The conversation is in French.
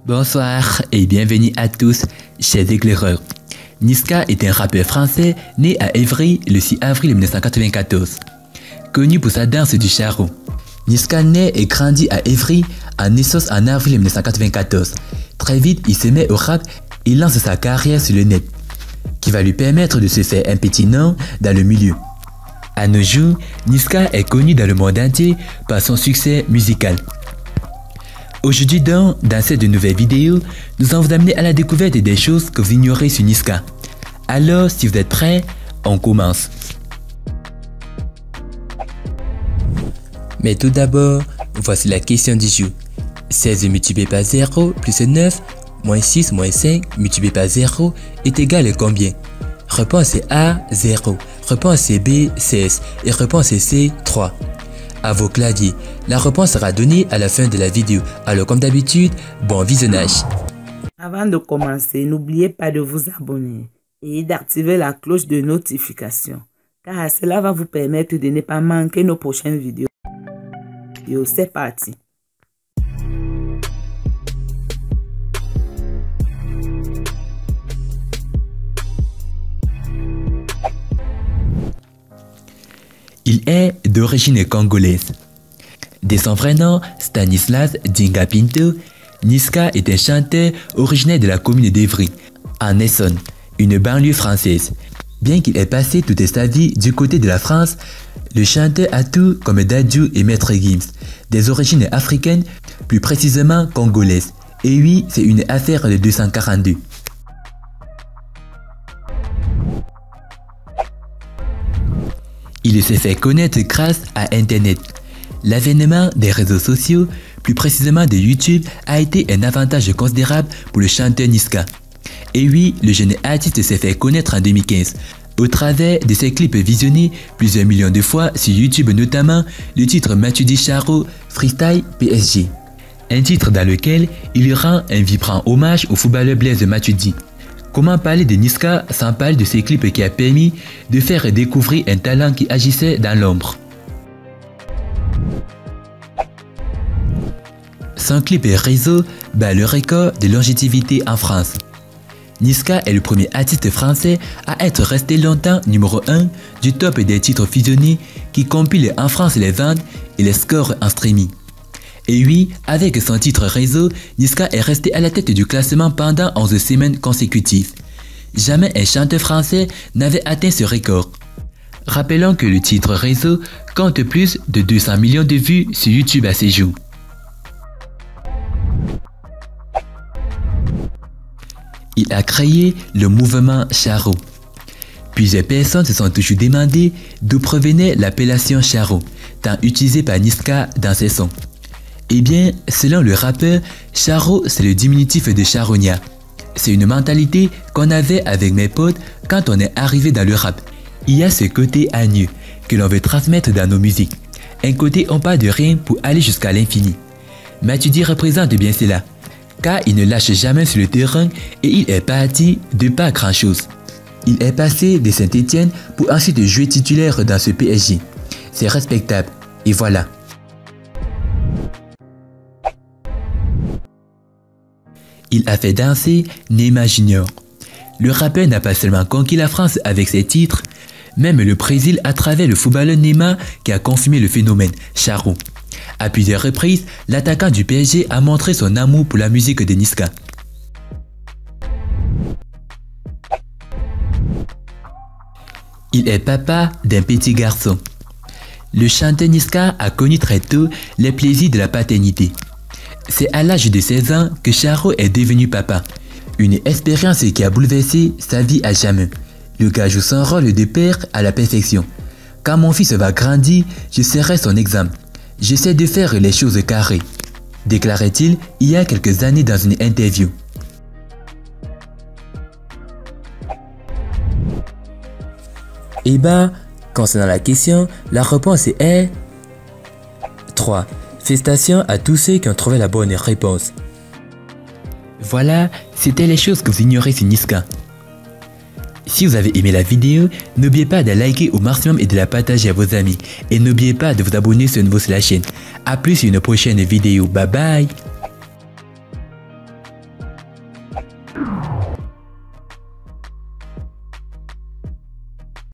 Bonsoir et bienvenue à tous, chers éclaireurs. Niska est un rappeur français né à Évry le 6 avril 1994. Connu pour sa danse du charron. Niska naît et grandit à Évry en Essos en avril 1994. Très vite, il se met au rap et lance sa carrière sur le net, qui va lui permettre de se faire un petit nom dans le milieu. À nos jours, Niska est connu dans le monde entier par son succès musical. Aujourd'hui dans cette nouvelle vidéo, nous allons vous amener à la découverte des choses que vous ignorez sur Niska. Alors, si vous êtes prêts, on commence. Mais tout d'abord, voici la question du jour. 16 multiplié par 0 plus 9 moins 6 moins 5 multiplié par 0 est égal à combien? Réponse A, 0. Réponse B, 16. Et réponse C, 3. À vos claviers, la réponse sera donnée à la fin de la vidéo. Alors comme d'habitude, bon visionnage. Avant de commencer, n'oubliez pas de vous abonner et d'activer la cloche de notification, car cela va vous permettre de ne pas manquer nos prochaines vidéos. C'est parti. Il est d'origine congolaise. De son vrai nom, Stanislas Dinga Pinto, Niska est un chanteur originaire de la commune d'Évry, en Essonne, une banlieue française. Bien qu'il ait passé toute sa vie du côté de la France, le chanteur a tout comme Dadju et Maître Gims, des origines africaines, plus précisément congolaises. Et oui, c'est une affaire de 242. Il s'est fait connaître grâce à Internet. L'avènement des réseaux sociaux, plus précisément de YouTube, a été un avantage considérable pour le chanteur Niska. Et oui, le jeune artiste s'est fait connaître en 2015, au travers de ses clips visionnés plusieurs millions de fois sur YouTube, notamment le titre Matuidi Charo Freestyle PSG. Un titre dans lequel il rend un vibrant hommage au footballeur Blaise Matuidi. Comment parler de Niska sans parler de ses clips qui a permis de faire découvrir un talent qui agissait dans l'ombre. Son clip Réseau bat le record de longévité en France. Niska est le premier artiste français à être resté longtemps numéro 1 du top des titres fusionnés qui compile en France les ventes et les scores en streaming. Et oui, avec son titre Réseau, Niska est resté à la tête du classement pendant 11 semaines consécutives. Jamais un chanteur français n'avait atteint ce record. Rappelons que le titre Réseau compte plus de 200 millions de vues sur YouTube à ce jour. Il a créé le mouvement Charo. Plusieurs personnes se sont toujours demandé d'où provenait l'appellation Charo, tant utilisée par Niska dans ses sons. Eh bien, selon le rappeur, Charo c'est le diminutif de charognat. C'est une mentalité qu'on avait avec mes potes quand on est arrivé dans le rap. Il y a ce côté haineux que l'on veut transmettre dans nos musiques. Un côté on parle de rien pour aller jusqu'à l'infini. Matuidi représente bien cela, car il ne lâche jamais sur le terrain et il est parti de pas grand chose. Il est passé de Saint-Etienne pour ensuite jouer titulaire dans ce PSG. C'est respectable, et voilà. Il a fait danser Neymar Junior. Le rappeur n'a pas seulement conquis la France avec ses titres, même le Brésil à travers le footballeur Neymar qui a confirmé le phénomène Charo. À plusieurs reprises, l'attaquant du PSG a montré son amour pour la musique de Niska. Il est papa d'un petit garçon. Le chanteur Niska a connu très tôt les plaisirs de la paternité. C'est à l'âge de 16 ans que Charo est devenu papa. Une expérience qui a bouleversé sa vie à jamais. Le gars joue son rôle de père à la perfection. Quand mon fils va grandir, je serai son exemple. J'essaie de faire les choses carrées, déclarait-il il y a quelques années dans une interview. Et bah, concernant la question, la réponse est 3. Félicitations à tous ceux qui ont trouvé la bonne réponse. Voilà, c'était les choses que vous ignorez sur Niska. Si vous avez aimé la vidéo, n'oubliez pas de liker au maximum et de la partager à vos amis. Et n'oubliez pas de vous abonner sur nouveau sur la chaîne. A plus sur une prochaine vidéo. Bye bye.